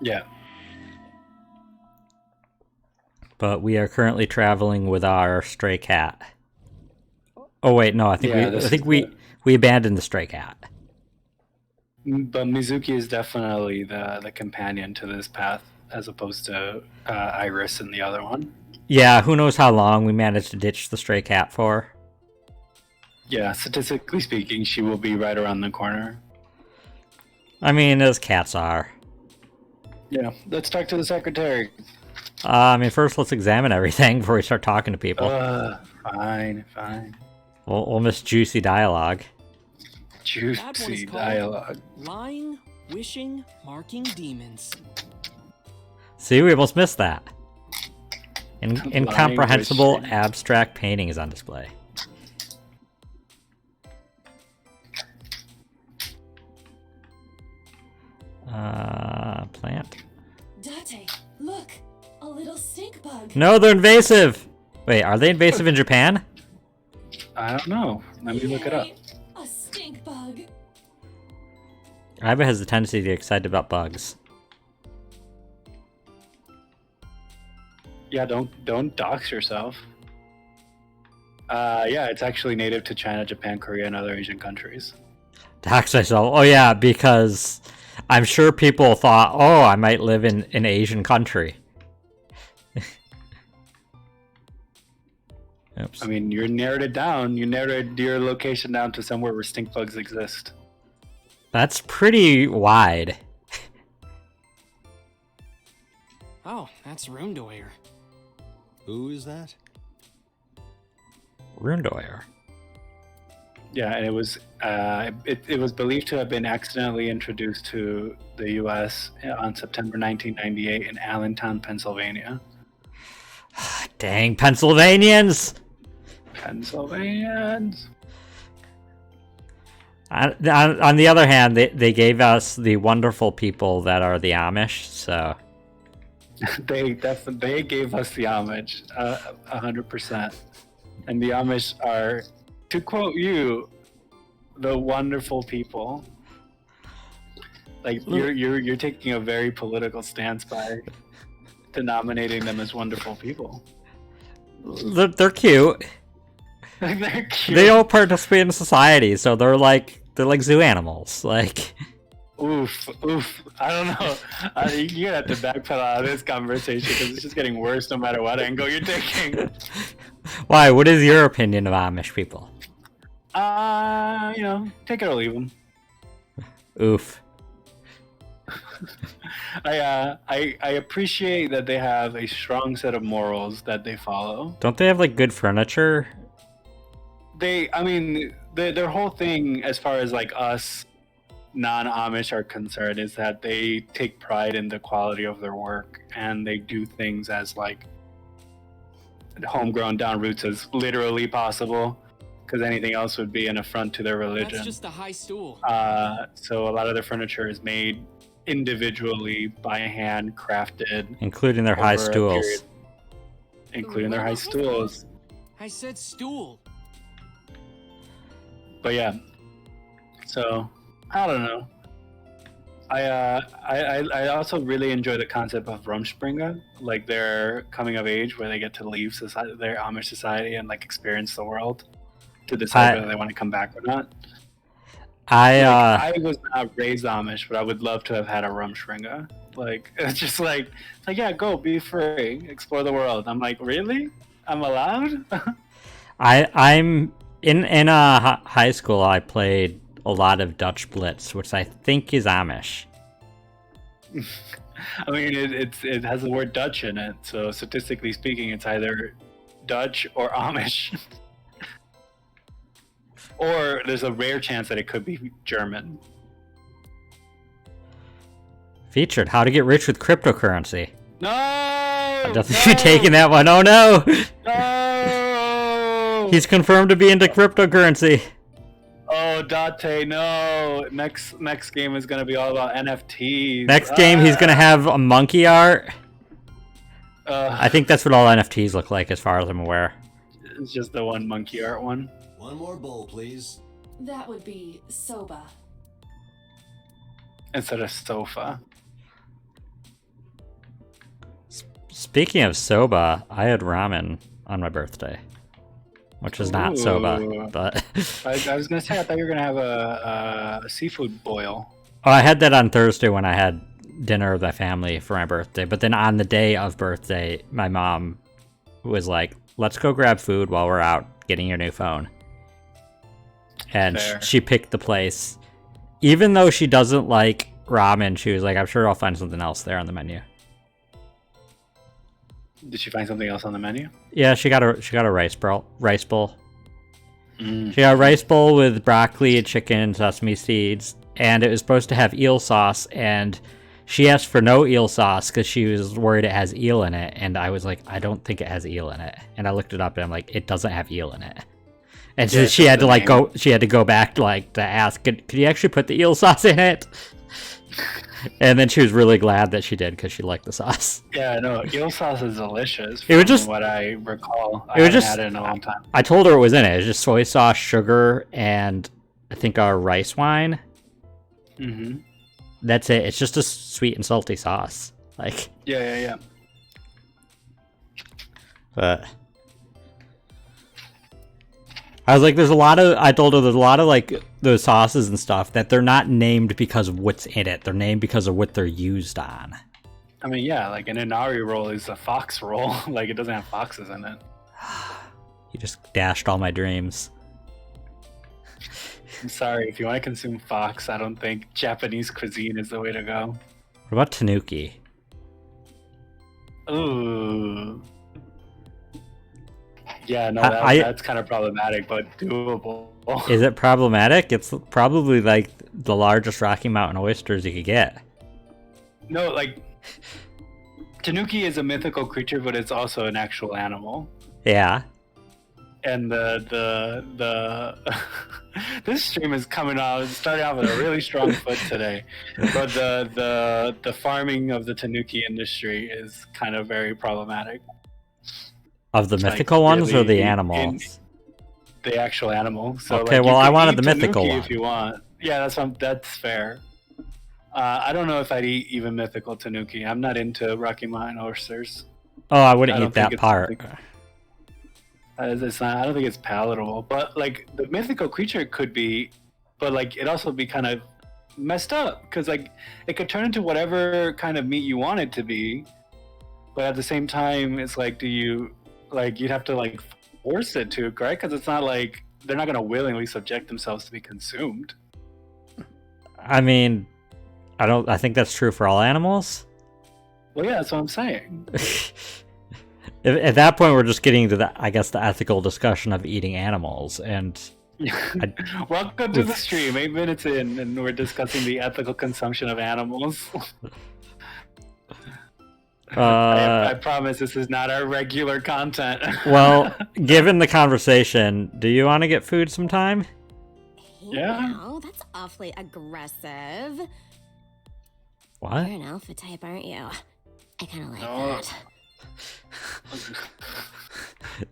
Yeah. But we are currently traveling with our stray cat. Oh wait, no, I think Yeah, we I this is think we abandoned the stray cat. but Mizuki is definitely the companion to this path as opposed to Iris and the other one. Yeah, who knows how long we managed to ditch the stray cat for. Yeah, statistically speaking, she will be right around the corner. I mean, as cats are. Yeah, let's talk to the secretary. I mean, first let's examine everything before we start talking to people. Fine, fine. We'll miss juicy dialogue. That one is Juicy called dialogue. Lying, Wishing, Marking Demons. See, we almost missed that. Incomprehensible wishing. abstract painting is on display. Plant. Date, look! A little stink bug. No, they're invasive! Wait, are they invasive in Japan? I don't know. Let me look it up. Yay, a stink bug. Iba has a tendency to get excited about bugs. Yeah, don't dox yourself. Yeah, it's actually native to China, Japan, Korea, and other Asian countries. Dox myself. Oh yeah, because I'm sure people thought, oh, I might live in an Asian country. Oops. I mean, you narrowed it down. You narrowed your location down to somewhere where stink bugs exist. That's pretty wide. Oh, that's Rundoyer. Who is that? Rundoyer. Yeah, and it was believed to have been accidentally introduced to the U.S. on September 1998 in Allentown, Pennsylvania. Dang, Pennsylvanians! Pennsylvanians. On the other hand, they gave us the wonderful people that are the Amish, so... They gave us the Amish, 100%. And the Amish are, to quote you, the wonderful people. Like you're taking a very political stance by denominating them as wonderful people. They're cute. They're cute. They all participate in society, so they're like zoo animals. Like, Oof. I don't know. You're gonna have to backpedal out of this conversation because it's just getting worse no matter what angle you're taking. why? What is your opinion of Amish people? Take it or leave them. Oof. I appreciate that they have a strong set of morals that they follow. Don't they have like good furniture? Their whole thing, as far as like us non-Amish are concerned, is that they take pride in the quality of their work and they do things as like homegrown down roots as literally possible, because anything else would be an affront to their religion. That's just a high stool. So a lot of their furniture is made individually by hand, crafted, Including their high over a stools. period. Including their high stools. I said stool. But yeah, so I don't know. I also really enjoy the concept of Rumspringa, like their coming of age, where they get to leave their Amish society and like experience the world to decide whether they want to come back or not. I was not raised Amish, but I would love to have had a Rumspringa. Like it's just like yeah, go be free, explore the world. I'm like, really? I'm allowed? I'm in high school. I played a lot of Dutch Blitz, which I think is Amish. I mean, it has the word Dutch in it, so statistically speaking, it's either Dutch or Amish. Or there's a rare chance that it could be German. Featured How to Get Rich with Cryptocurrency. No! I don't think you're taking that one. Oh no! No! He's confirmed to be into cryptocurrency. Oh, Date, no! Next game is gonna be all about NFTs. Next game, he's gonna have a monkey art. I think that's what all NFTs look like, as far as I'm aware. It's just the one monkey art one. One more bowl, please. That would be soba. Instead of sofa. Speaking of soba, I had ramen on my birthday, which is not soba, Ooh. but I was gonna say I thought you were gonna have a seafood boil. oh, I had that on Thursday when I had dinner with my family for my birthday. But then on the day of birthday, my mom was like, "Let's go grab food while we're out getting your new phone." And Fair. she picked the place, even though she doesn't like ramen. She was like, "I'm sure I'll find something else there on the menu." Did she find something else on the menu? Yeah, she got a rice bowl. Mm. She got a rice bowl with broccoli, chicken, and sesame seeds, and it was supposed to have eel sauce, and she asked for no eel sauce because she was worried it has eel in it, and I was like, I don't think it has eel in it. And I looked it up, and I'm like, it doesn't have eel in it. And so Yeah, she so had to the she had to go back to ask, could you actually put the eel sauce in it? And then she was really glad that she did because she liked the sauce. Yeah, no, eel sauce is delicious. It was from just- what I recall. I it was haven't just- had it in a long time. I told her it was in it. It was just soy sauce, sugar, and I think our rice wine. Mm-hmm. That's it. It's just a sweet and salty sauce. Like, Yeah. but I was like, I told her there's a lot of like those sauces and stuff that they're not named because of what's in it. They're named because of what they're used on. I mean, yeah, like an inari roll is a fox roll. Like it doesn't have foxes in it. You just dashed all my dreams. I'm sorry, if you want to consume fox, I don't think Japanese cuisine is the way to go. What about tanuki? Ooh. Yeah, no, that's kind of problematic, but doable. Is it problematic? It's probably like the largest Rocky Mountain oysters you could get. No, like tanuki is a mythical creature, but it's also an actual animal. Yeah. And the this stream is starting off with a really strong foot today. But the farming of the tanuki industry is kind of very problematic. Of the Like, mythical ones or the really animals? The actual animal. So Okay, like, well, you I could wanted eat the mythical tanuki one. if you want. Yeah, that's fair. I don't know if I'd eat even mythical tanuki. I'm not into Rocky Mountain oysters. Oh, I wouldn't I don't eat that think it's part. something- It's not. I don't think it's palatable. But like the mythical creature could be, but like it also be kind of messed up because like it could turn into whatever kind of meat you want it to be. But at the same time, it's like, do you like you'd have to like force it to, correct? Because it's not like they're not going to willingly subject themselves to be consumed. I mean, I think that's true for all animals. Well, yeah, that's what I'm saying. At that point, we're just getting to the ethical discussion of eating animals, and Welcome to the stream. 8 minutes in, and we're discussing the ethical consumption of animals. I promise this is not our regular content. Well, given the conversation, do you want to get food sometime? Yeah. Wow, that's awfully aggressive. What? You're an alpha type, aren't you? I kind of like No.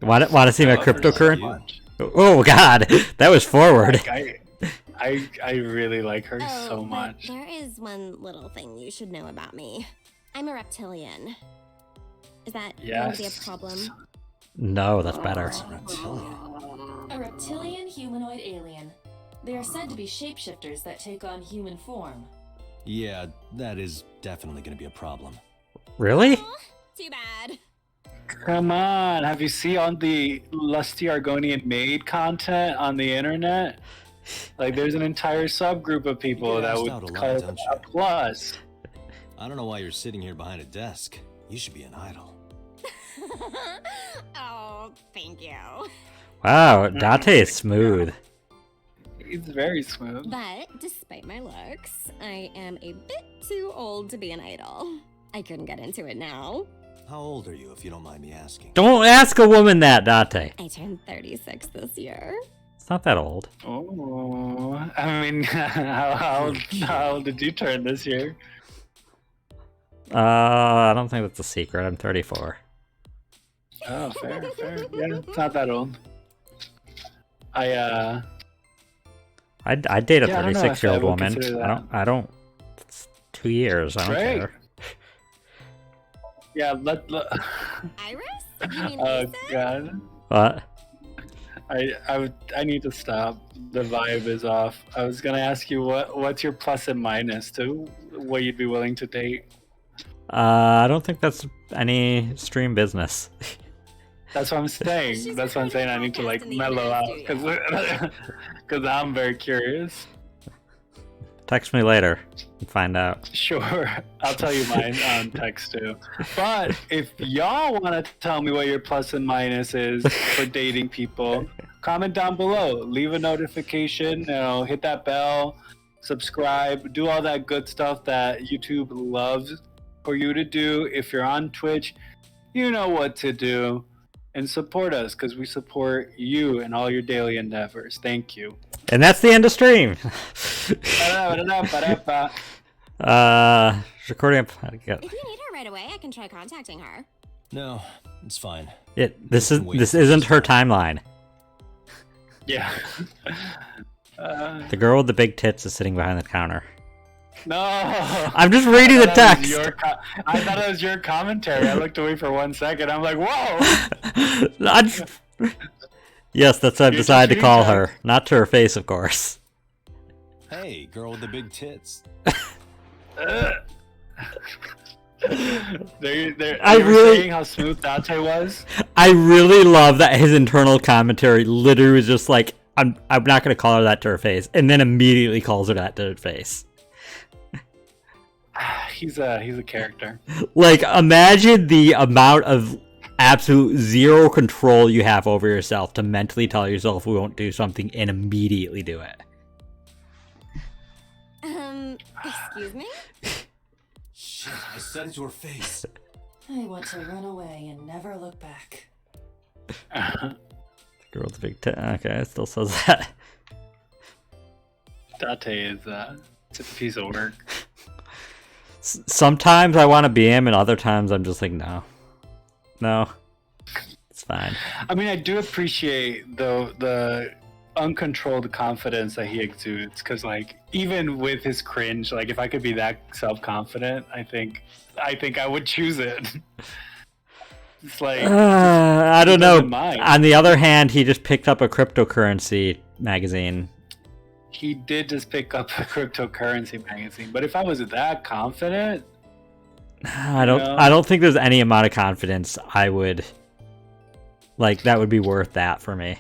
that. Want to see my I love her cryptocurrency? so much. Oh God, that was forward. Like, I really like her Oh, so but much. there is one little thing you should know about me. I'm a reptilian. Is that going to be a Yes. problem? No, that's better. A reptilian humanoid alien. They are said to be shapeshifters that take on human form. Yeah, that is definitely going to be a problem. Really? Aw, too bad. Come on, have you seen on the Lusty Argonian maid content on the internet? Like, there's an entire subgroup of people You that get would asked out a lot, call it don't you? a plus. I don't know why you're sitting here behind a desk. You should be an idol. Oh, thank you. Wow, Date is smooth. He's very smooth. But despite my looks, I am a bit too old to be an idol. I couldn't get into it now. How old are you, if you don't mind me asking? Don't ask a woman that, Date. I turned 36 this year. It's not that old. Oh, I mean, how old did you turn this year? I don't think that's a secret. I'm 34. Oh, fair. Yeah, it's not that old. I'd date a Yeah, I don't know if 36-year-old I would woman. consider I don't. It's 2 years. I don't Great. care. Yeah, Iris? You mean Oh Ethan? god. What? I need to stop. The vibe is off. I was gonna ask you what's your plus and minus to what you'd be willing to date. I don't think that's any stream business. That's what I'm saying. She's That's what I'm saying. I need to recording a like podcast in the mellow out internet because I'm very curious. Text me later and find out. Sure, I'll tell you mine on text too. But if y'all want to tell me what your plus and minus is for dating people, comment down below. Leave a notification. Hit that bell, subscribe, do all that good stuff that YouTube loves for you to do. If you're on Twitch, you know what to do. And support us because we support you in all your daily endeavors. Thank you. And that's the end of stream. Recording. If you need her right away, I can try contacting her. No, it's fine. This isn't her timeline. Yeah. The girl with the big tits is sitting behind the counter. No. I'm just reading the text. I thought it was your commentary. I looked away for 1 second. I'm like, whoa. Yes, that's what I decided to call her. Not to her face, of course. Hey, girl with the big tits. Saying how smooth Dante was. I really love that his internal commentary literally was just like, I'm not gonna call her that to her face, and then immediately calls her that to her face. He's a character. Like, imagine the amount of absolute zero control you have over yourself to mentally tell yourself we won't do something and immediately do it. Excuse me? Shit, I said it to her face. I want to run away and never look back. The girl with the big okay, it still says that. Dante is it's a piece of work. Sometimes I want to be him, and other times I'm just like, no, it's fine. I mean, I do appreciate the uncontrolled confidence that he exudes, because like even with his cringe, like if I could be that self-confident, I think I would choose it. It's like I don't know. Mind. On the other hand, he just picked up a cryptocurrency magazine. He did just pick up a cryptocurrency magazine, but if I was that confident, I don't think there's any amount of confidence I would like that would be worth that for me.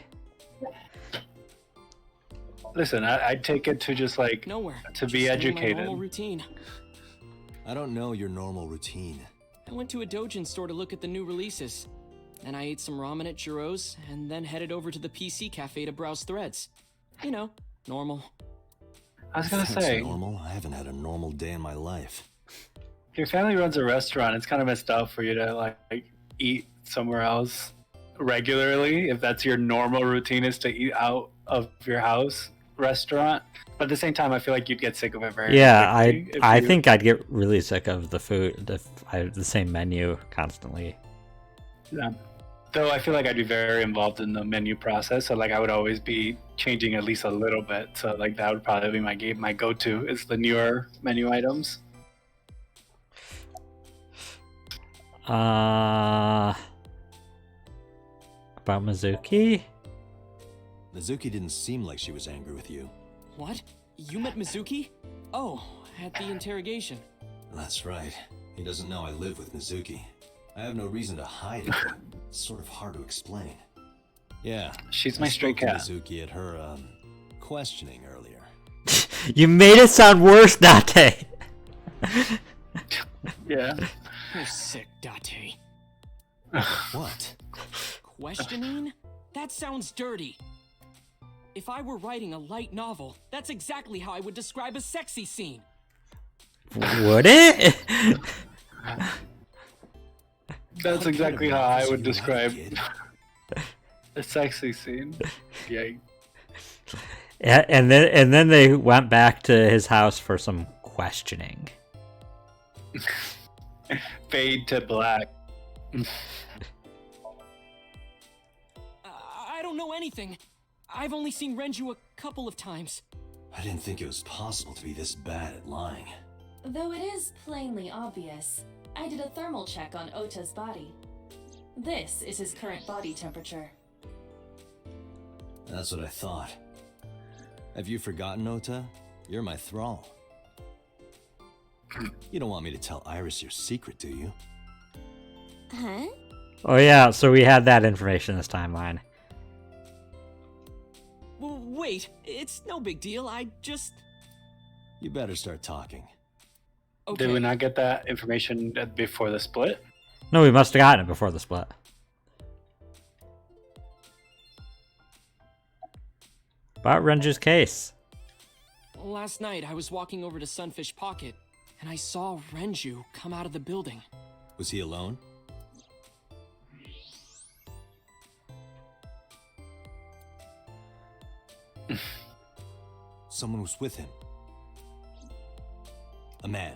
Listen, I'd take it to just like Nowhere. to Just be doing my educated. normal routine. I don't know your normal routine. I went to a Dojin store to look at the new releases. Then I ate some ramen at Jiro's, and then headed over to the PC cafe to browse threads. You know, normal. I was gonna That's say, normal. I haven't had a normal day in my life. your family runs a restaurant. It's kind of messed up for you to like eat somewhere else regularly. If that's your normal routine is to eat out of your house restaurant, but at the same time, I feel like you'd get sick of it very quickly. I think I'd get really sick of the food if I had the same menu constantly. Yeah. Though I feel like I'd be very involved in the menu process, so like I would always be changing at least a little bit. So like that would probably be my go-to is the newer menu items. About Mizuki? Mizuki didn't seem like she was angry with you. What? You met Mizuki? Oh, at the interrogation. That's right. He doesn't know I live with Mizuki. I have no reason to hide it. It's sort of hard to explain. Yeah. She's my stray cat. Mizuki at her questioning earlier. You made it sound worse, Date. Yeah. You're sick, Date. What? Questioning? That sounds dirty. If I were writing a light novel, that's exactly how I would describe a sexy scene. Would it? That's exactly how I would describe a sexy scene. Yay. Yeah, and then they went back to his house for some questioning. Fade to black. I don't know anything. I've only seen Renju a couple of times. I didn't think it was possible to be this bad at lying. Though it is plainly obvious, I did a thermal check on Ota's body. This is his current body temperature. That's what I thought. Have you forgotten, Ota? You're my thrall. You don't want me to tell Iris your secret, do you? Huh? Oh yeah, so we had that information in this timeline. Wait, it's no big deal. I just... You better start talking. Okay. Did we not get that information before the split? No, we must have gotten it before the split. About Renju's case. Last night, I was walking over to Sunfish Pocket, and I saw Renju come out of the building. Was he alone? Someone was with him. A man.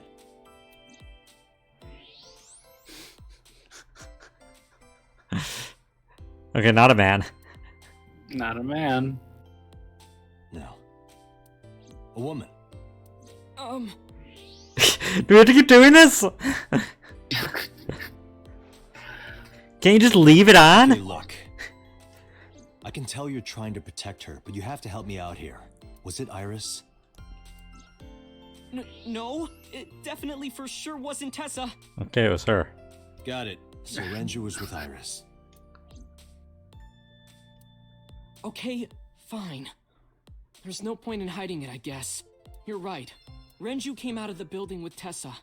Okay, not a man. Not a man. No. A woman. Do we have to keep doing this? Can't you just leave it on? Hey, look. I can tell you're trying to protect her, but you have to help me out here. Was it Iris? No, it definitely for sure wasn't Tessa. Okay, it was her. Got it. So Renju was with Iris. Okay, fine. There's no point in hiding it, I guess. You're right. Renju came out of the building with Tessa.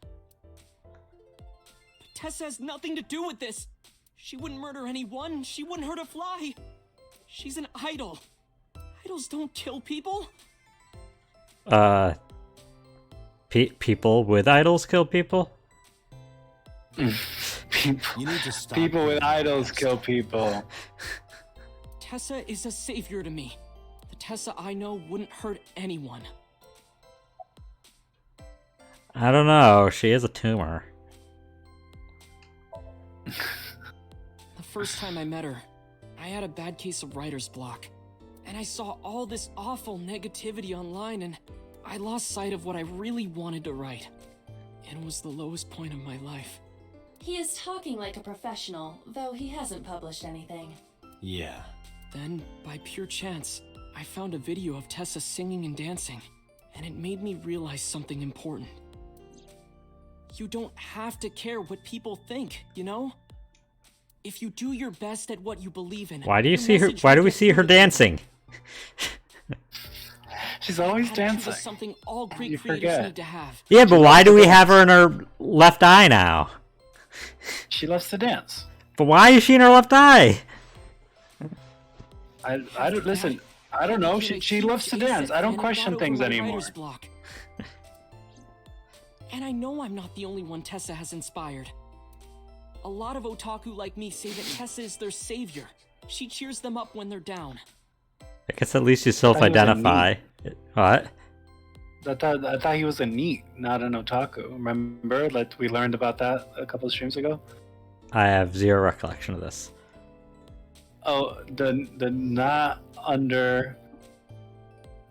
But Tessa has nothing to do with this. She wouldn't murder anyone. She wouldn't hurt a fly. She's an idol. Idols don't kill people. People with idols kill people? You need to stop. People with idols kill people. Tessa is a savior to me. The Tessa I know wouldn't hurt anyone. I don't know. She is a tumor. The first time I met her, I had a bad case of writer's block. And I saw all this awful negativity online, and I lost sight of what I really wanted to write. It was the lowest point of my life. He is talking like a professional, though he hasn't published anything. Yeah. Then, by pure chance, I found a video of Tessa singing and dancing, and it made me realize something important. You don't have to care what people think, you know? If you do your best at what you believe in, Why do you the see her? message Why will do we get see her through. dancing? She's always Attitude is dancing. something all great You creators forget. need to have. Yeah, but why do we have her in her left eye now? She loves to dance. But why is she in her left eye? I don't listen. I don't know. She loves to dance. I don't question things anymore. And I know I'm not the only one Tessa has inspired. A lot of otaku like me say that Tessa is their savior. She cheers them up when they're down. I guess at least you self-identify. What? I thought he was a NEET, not an otaku. Remember, like we learned about that a couple of streams ago. I have zero recollection of this. Oh, the not under.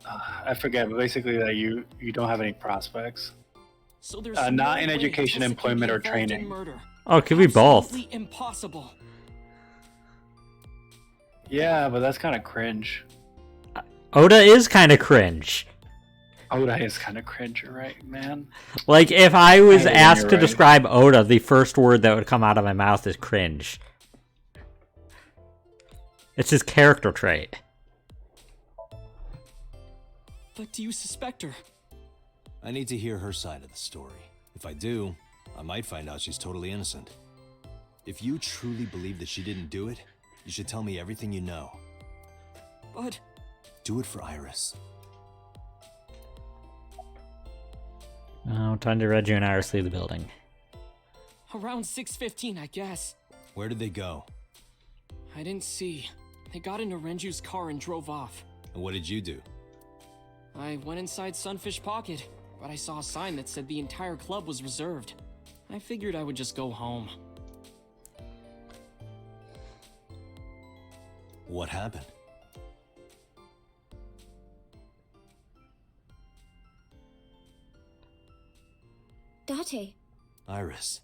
I forget, but basically that you don't have any prospects. So there's Not no in way education, Tessa can be employment, or involved in training. murder. Oh, it could be both. Absolutely impossible. Yeah, but that's kind of cringe. Oda is kind of cringe. Oda is kind of cringe, you're right, man. Like, if I was I think asked you're to right. describe Oda, the first word that would come out of my mouth is cringe. It's his character trait. But do you suspect her? I need to hear her side of the story. If I do, I might find out she's totally innocent. If you truly believe that she didn't do it, you should tell me everything you know. But Do it for Iris. Oh, time to Reggie and Iris leave the building. around 6:15, I guess. Where did they go? I didn't see. They got into Renju's car and drove off. And what did you do? I went inside Sunfish Pocket, but I saw a sign that said the entire club was reserved. I figured I would just go home. What happened? Date. Iris,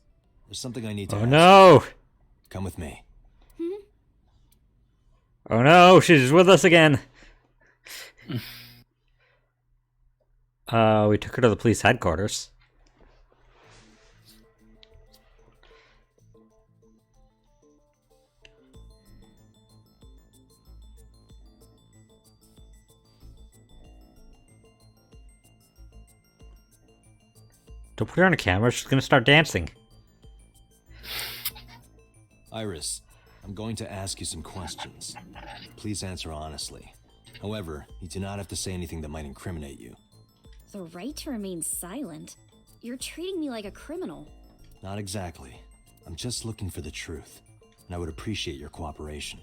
There's something I need to Oh ask no! you. Come with me. Oh no, she's with us again. We took her to the police headquarters. Don't put her on a camera, she's gonna start dancing. Iris, I'm going to ask you some questions. Please answer honestly. However, you do not have to say anything that might incriminate you. The right to remain silent? You're treating me like a criminal. Not exactly. I'm just looking for the truth, and I would appreciate your cooperation.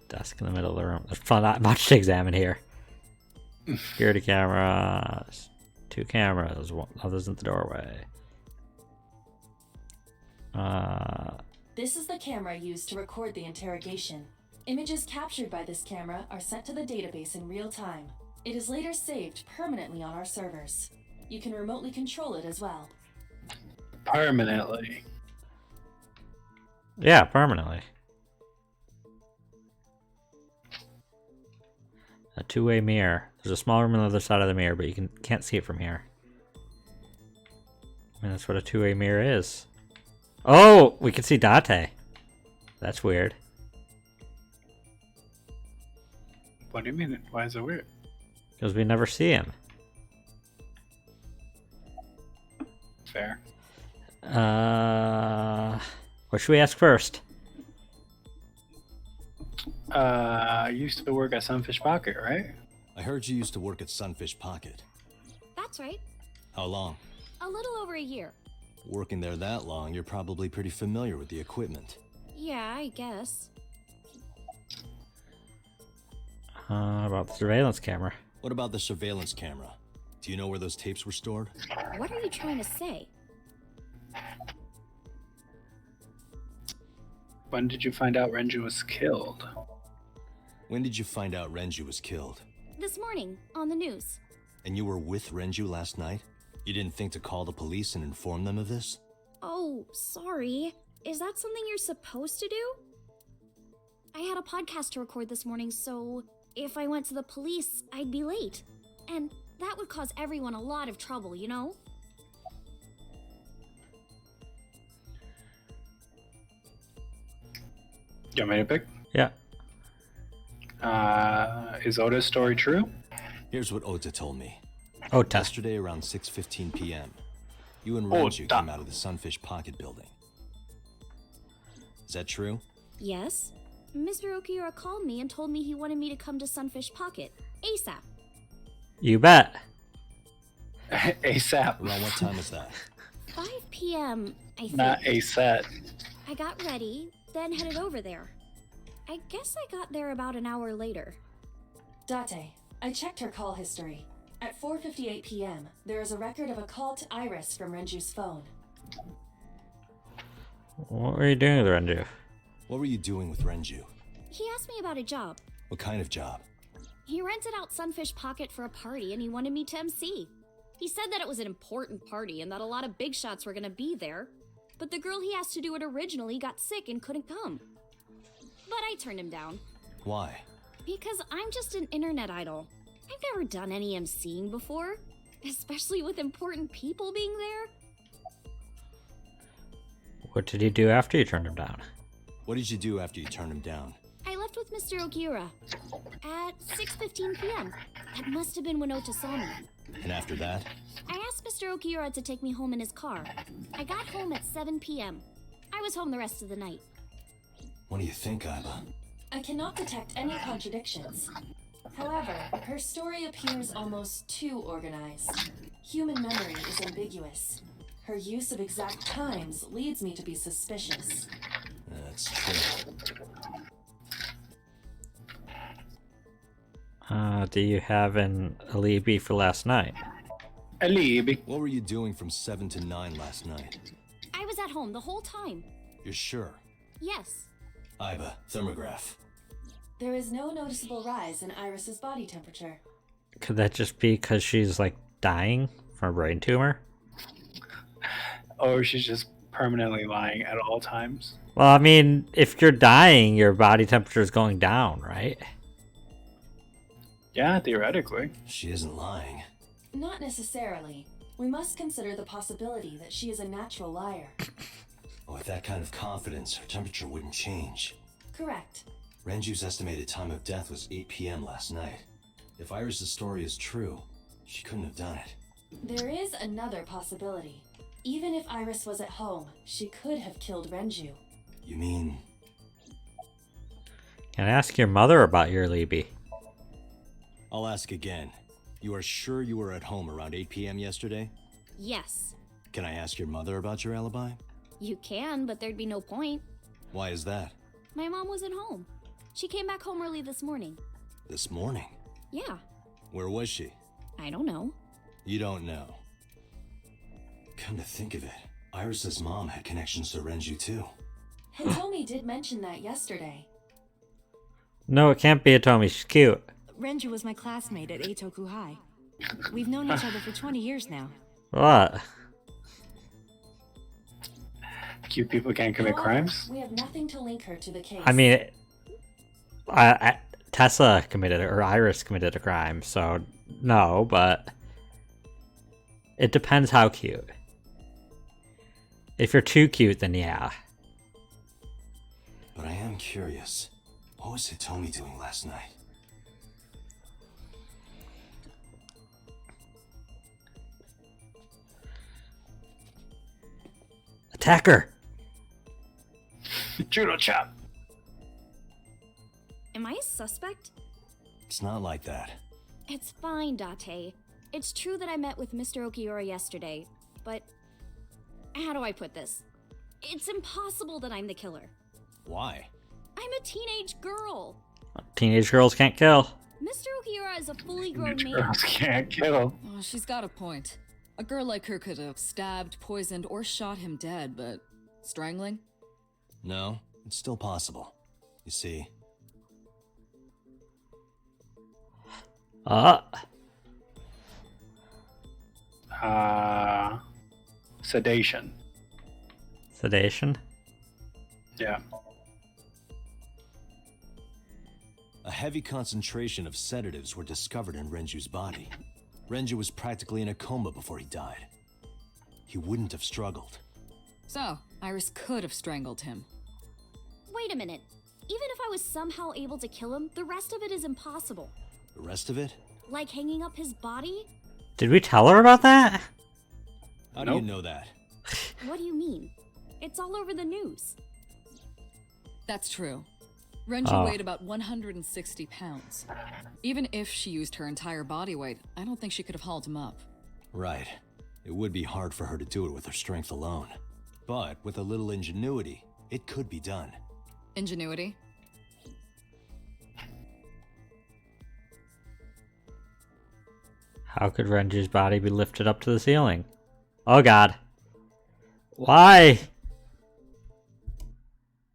Desk in the middle of the room. There's not much to examine here. Security cameras. 2 cameras. One others in the doorway. This is the camera used to record the interrogation. Images captured by this camera are sent to the database in real time. It is later saved permanently on our servers. You can remotely control it as well. Permanently. Yeah, permanently. A 2-way mirror. There's a small room on the other side of the mirror, but you can't see it from here. I mean, that's what a 2-way mirror is. Oh, we can see Date. That's weird. What do you mean? Why is it weird? Because we never see him. Fair. What should we ask first? You used to work at Sunfish Pocket, right? I heard you used to work at Sunfish Pocket. That's right. How long? A little over a year. Working there that long, you're probably pretty familiar with the equipment. Yeah, I guess. About the surveillance camera. What about the surveillance camera? Do you know where those tapes were stored? What are you trying to say? When did you find out Renju was killed? When did you find out Renju was killed? This morning, on the news. And you were with Renju last night? You didn't think to call the police and inform them of this? Oh, sorry. Is that something you're supposed to do? I had a podcast to record this morning, so if I went to the police, I'd be late. And that would cause everyone a lot of trouble, you know? You want me to pick? Yeah. Is Oda's story true? Here's what Ota told me. Ota. Yesterday around 6:15 p.m., you and Renju came out of the Sunfish Pocket building. Is that true? Yes. Mr. Okiura called me and told me he wanted me to come to Sunfish Pocket, ASAP. You bet. ASAP. Around what time was that? 5 p.m., I think. Not ASAP. I got ready, then headed over there. I guess I got there about an hour later. Date, I checked her call history. At 4:58 p.m., there is a record of a call to Iris from Renju's phone. What were you doing with Renju? What were you doing with Renju? He asked me about a job. What kind of job? He rented out Sunfish Pocket for a party and he wanted me to MC. He said that it was an important party and that a lot of big shots were gonna be there. But the girl he asked to do it originally got sick and couldn't come. But I turned him down. Why? Because I'm just an internet idol. I've never done any MCing before, especially with important people being there. What did you do after you turned him down? What did you do after you turned him down? I left with Mr. Okiura at 6:15 p.m. That must have been when Ota saw me. And after that? I asked Mr. Okiura to take me home in his car. I got home at 7 p.m. I was home the rest of the night. What do you think, Iba? I cannot detect any contradictions. However, her story appears almost too organized. Human memory is ambiguous. Her use of exact times leads me to be suspicious. That's true. Do you have an alibi for last night? Alibi. What were you doing from 7 to 9 last night? I was at home the whole time. You're sure? Yes. Iba, thermograph. There is no noticeable rise in Iris's body temperature. Could that just be because she's like dying from a brain tumor. Or she's just permanently lying at all times. Well, I mean, if you're dying, your body temperature is going down, right? Yeah, theoretically. She isn't lying. Not necessarily. We must consider the possibility that she is a natural liar. Oh, with that kind of confidence, her temperature wouldn't change. Correct. Renju's estimated time of death was 8 p.m. last night. If Iris' story is true, she couldn't have done it. There is another possibility. Even if Iris was at home, she could have killed Renju. You mean... Can I ask your mother about your Libby? I'll ask again. You are sure you were at home around 8 p.m. yesterday? Yes. Can I ask your mother about your alibi? You can, but there'd be no point. Why is that? My mom wasn't home. She came back home early this morning. This morning? Yeah. Where was she? I don't know. You don't know. Come to think of it, Iris' mom had connections to Renju too. Hitomi did mention that yesterday. No, it can't be Atomi. She's cute. Renju was my classmate at Eitoku High. We've known each other for 20 years now. What? Cute people can't commit However, crimes? We have nothing to link her to the case. I mean, Tessa committed or Iris committed a crime, so no, but it depends how cute. If you're too cute, then yeah. But I am curious. What was Hitomi doing last night? Attack her! Judo chop! Am I a suspect? It's not like that. It's fine, Date. It's true that I met with Mr. Okiura yesterday, but how do I put this? It's impossible that I'm the killer. Why? I'm a teenage girl. Teenage girls can't kill. Mr. Okiura is a fully grown man. Girls can't kill. Oh, she's got a point. A girl like her could have stabbed, poisoned, or shot him dead, but strangling? No, it's still possible. You see, Sedation. Sedation? Yeah. a heavy concentration of sedatives were discovered in Renju's body. Renju was practically in a coma before he died. He wouldn't have struggled. So, Iris could have strangled him. Wait a minute. Even if I was somehow able to kill him, the rest of it is impossible. The rest of it? Like hanging up his body? Did we tell her about that? How do you know that? What do you mean? It's all over the news. That's true. Renju weighed about 160 pounds. Even if she used her entire body weight, I don't think she could have hauled him up. Right. It would be hard for her to do it with her strength alone. But with a little ingenuity, it could be done. Ingenuity? How could Renju's body be lifted up to the ceiling? Oh god. Why?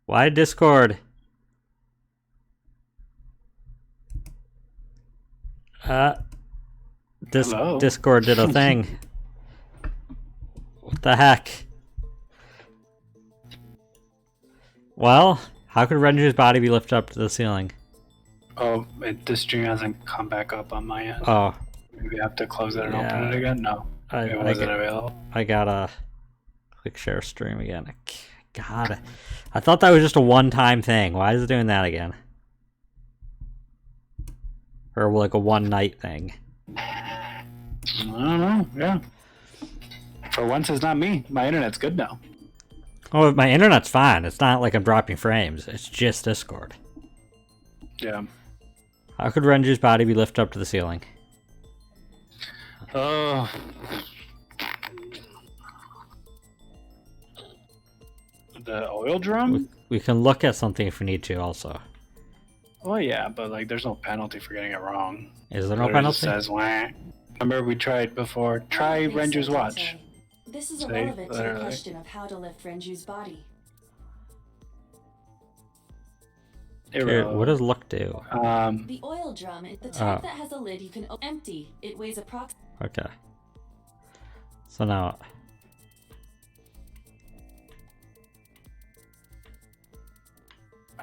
Why Discord? Hello? Discord did a thing. What the heck? Well, how could Renju's body be lifted up to the ceiling? Oh, this stream hasn't come back up on my end. Oh, Maybe I have to close it and Yeah. open it again? No. It wasn't available. I gotta click share stream again. God, I thought that was just a one-time thing. Why is it doing that again? Or like a one-night thing? I don't know. Yeah. For once, it's not me. My internet's good now. Oh, my internet's fine. It's not like I'm dropping frames. It's just Discord. Yeah. How could Renju's body be lifted up to the ceiling? Oh. The oil drum? We can look at something if we need to also. Well, yeah, but like, there's no penalty for getting it wrong. Is there no Literally penalty? just says, wah. Remember we tried before. Try I don't think Renju's so, watch. Dante. This is Say, irrelevant to the literally. question of how to lift Renju's body. Here, what does look do? The oil drum is the type Oh. that has a lid you can empty. It weighs approximately. Okay. So now,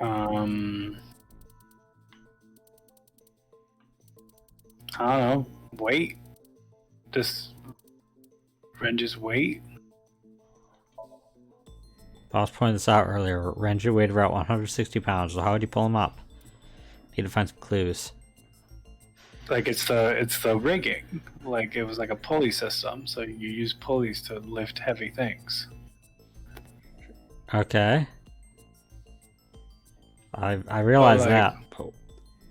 I don't know. Weight. Just Renju's weight. Boss pointed this out earlier. Renju weighed about 160 pounds, so how would you pull him up? Need to find some clues. Like it's the rigging. Like it was like a pulley system, so you use pulleys to lift heavy things. Okay. I realize like- that. But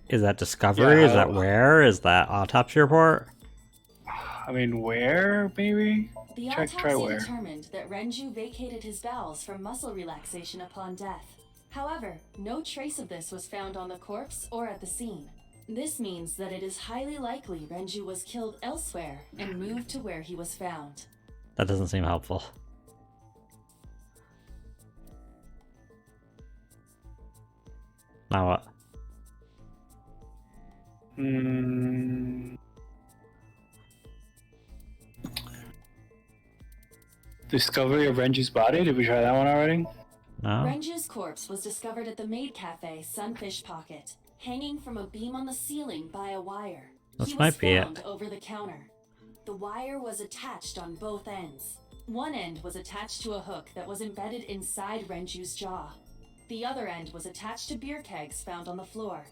is that discovery? Yeah, is that where? Is that autopsy report? I mean, where maybe? The Try autopsy where. determined that Renju vacated his bowels for muscle relaxation upon death. However, no trace of this was found on the corpse or at the scene. This means that it is highly likely Renju was killed elsewhere and moved to where he was found. That doesn't seem helpful. Now what? Discovery of Renju's body? Did we try that one already? No? Renju's corpse was discovered at the maid cafe Sunfish Pocket, hanging from a beam on the ceiling by a wire. This He might was be found it. over the counter. The wire was attached on both ends. One end was attached to a hook that was embedded inside Renju's jaw. The other end was attached to beer kegs found on the floor.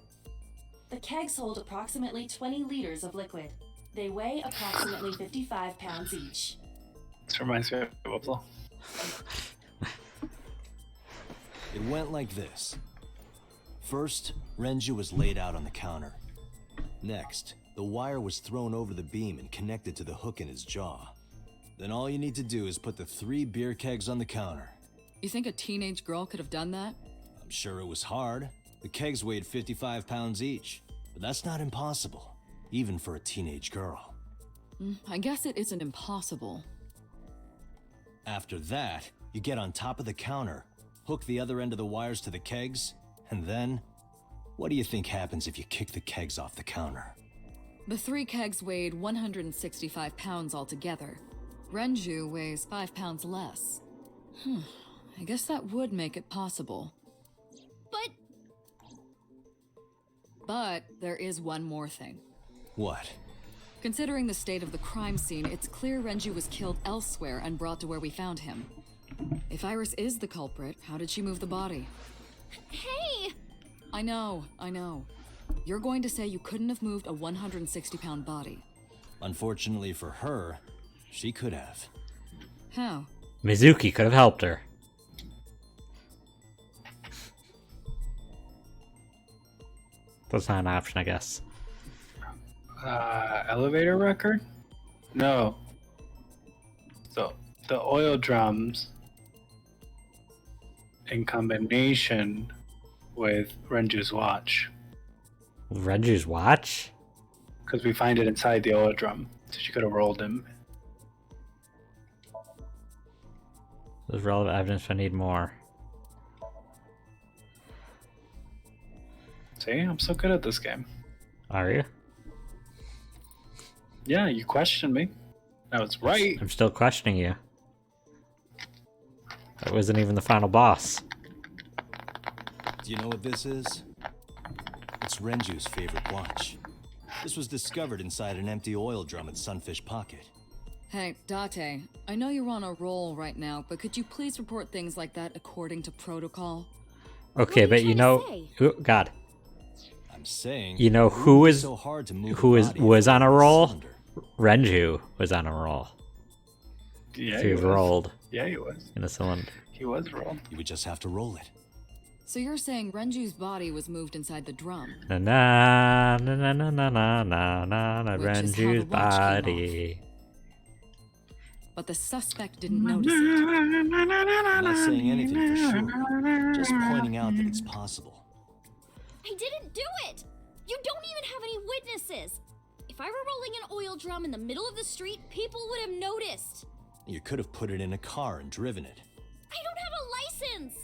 The kegs hold approximately 20 liters of liquid. They weigh approximately 55 pounds each. This reminds me of Whoopla. It went like this. First, Renju was laid out on the counter. Next, the wire was thrown over the beam and connected to the hook in his jaw. Then all you need to do is put the 3 beer kegs on the counter. You think a teenage girl could have done that? I'm sure it was hard. The kegs weighed 55 pounds each. But that's not impossible, even for a teenage girl. I guess it isn't impossible. After that, you get on top of the counter, hook the other end of the wires to the kegs, and then... what do you think happens if you kick the kegs off the counter? The 3 kegs weighed 165 pounds altogether. Renju weighs 5 pounds less. I guess that would make it possible. But there is one more thing. What? Considering the state of the crime scene, it's clear Renju was killed elsewhere and brought to where we found him. If Iris is the culprit, how did she move the body? Hey! I know. You're going to say you couldn't have moved a 160-pound body. Unfortunately for her, she could have. How? Mizuki could have helped her. That's not an option, I guess. Elevator record? No. So, the oil drums in combination with Renju's watch. Renju's watch? Because we find it inside the oil drum. So she could have rolled him. There's relevant evidence if I need more. See, I'm so good at this game. Are you? Yeah, you questioned me. I was right. I'm still questioning you. That wasn't even the final boss. Do you know what this is? It's Renju's favorite watch. This was discovered inside an empty oil drum at Sunfish Pocket. Hey, Date, I know you're on a roll right now, but could you please report things like that according to protocol? Okay, but you know, God, I'm saying, you know it who wouldn't be is so hard to move who a is body was if it on a was roll? cylinder. Renju was on a roll. Yeah, So he was rolled Yeah, he was. in a cylinder. He was rolled. You would just have to roll it. So you're saying Renju's body was moved inside the drum? Na na na na na na na na na Which is how the Renju's watch came body. But the suspect didn't notice it. I'm not saying anything for sure, just pointing out that it's possible. I didn't do it! You don't even have any witnesses! If I were rolling an oil drum in the middle of the street, people would have noticed. You could have put it in a car and driven it. I don't have a license!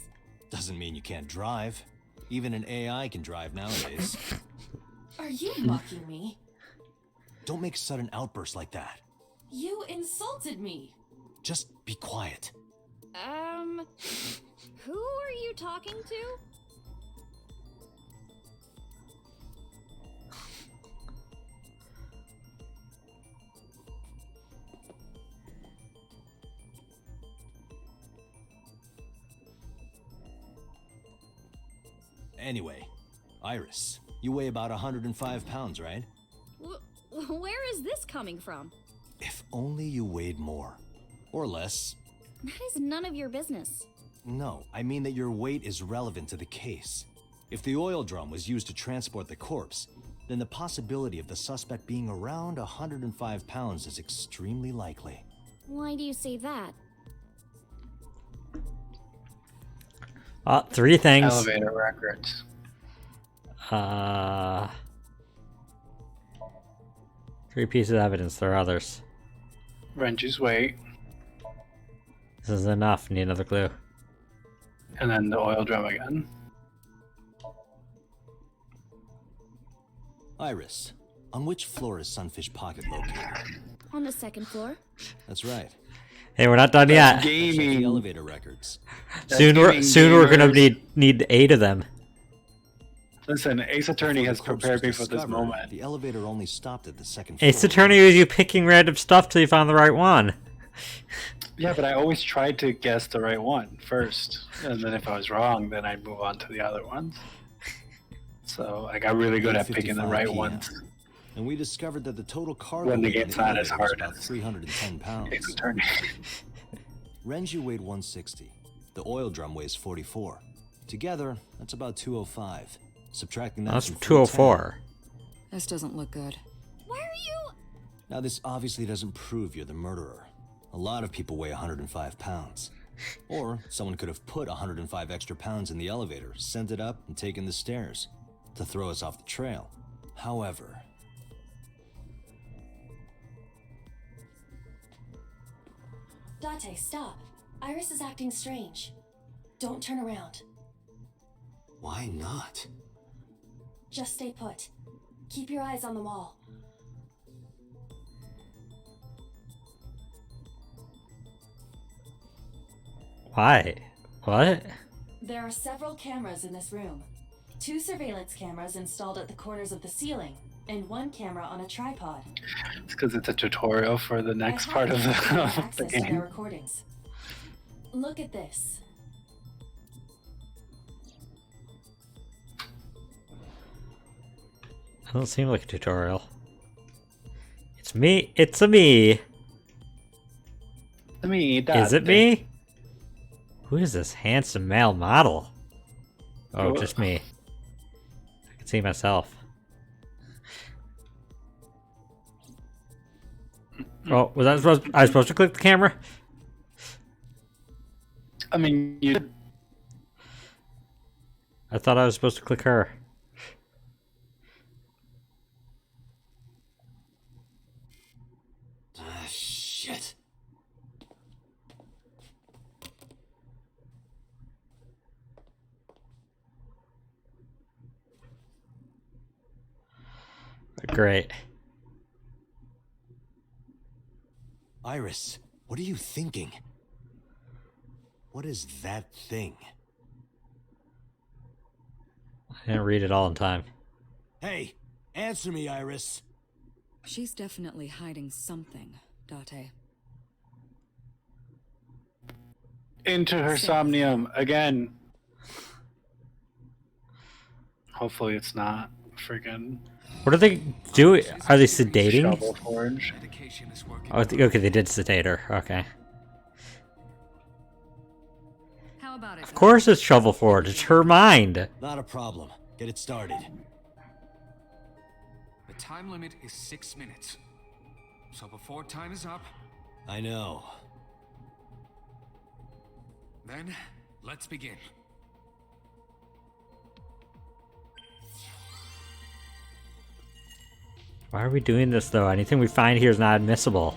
Doesn't mean you can't drive. Even an AI can drive nowadays. Are you mocking me? Don't make sudden outbursts like that. You insulted me. Just be quiet. Who are you talking to? Anyway, Iris, you weigh about 105 pounds, right? Where is this coming from? If only you weighed more. Or less. That is none of your business. No, I mean that your weight is relevant to the case. If the oil drum was used to transport the corpse, then the possibility of the suspect being around 105 pounds is extremely likely. Why do you say that? 3 things. Elevator records. 3 pieces of evidence. There are others. Renji's weight, This is enough. Need another clue. and then the oil drum again. Iris, on which floor is Sunfish Pocket located? On the 2nd floor. That's right. Hey, we're not done yet. Check the Gaming. elevator records. Soon we're gonna need 8 of them. Listen, Ace Attorney Before has the corpse prepared me was for this discovered, moment. The elevator only stopped at the 2nd floor. Ace Attorney was you picking random stuff till you found the right one. Yeah, but I always tried to guess the right one first, and then if I was wrong, then I'd move on to the other ones. So I got really good at picking the 8:55 right PM. ones. And we discovered that the total cargo When the weight in game's not as elevator was hard about as 310 Ace pounds. Attorney. Renju weighed 160. The oil drum weighs 44. Together, that's about 205. Subtracting that That's from 204. This doesn't look good. Why are you? Now, this obviously doesn't prove you're the murderer. A lot of people weigh 105 pounds. Or someone could have put 105 extra pounds in the elevator, sent it up, and taken the stairs to throw us off the trail. However, Date, stop. Iris is acting strange. Don't turn around. why not? Just stay put. Keep your eyes on the wall. Why? What? There are several cameras in this room. 2 surveillance cameras installed at the corners of the ceiling, and 1 camera on a tripod. It's because it's a tutorial for the next I part of have the access to their game. recordings. Look at this. Doesn't seem like a tutorial. It's me. It's a me. Me, Is it me? Who is this handsome male model? Oh, What? just me. I can see myself. Oh, was I supposed to click the camera? I mean, you. I thought I was supposed to click her. Shit. Great. Iris, what are you thinking? What is that thing? I didn't read it all in time. Hey, answer me, Iris. She's definitely hiding something, Date. Into her somnium again. Hopefully, it's not freaking What are they doing? Are they sedating? shovel forge. Oh, okay, they did sedate her. Okay. How about it? Of course it's shovel forge. It's her mind. Not a problem. Get it started. The time limit is 6 minutes. So before time is up, I know. then let's begin. Why are we doing this though? Anything we find here is not admissible.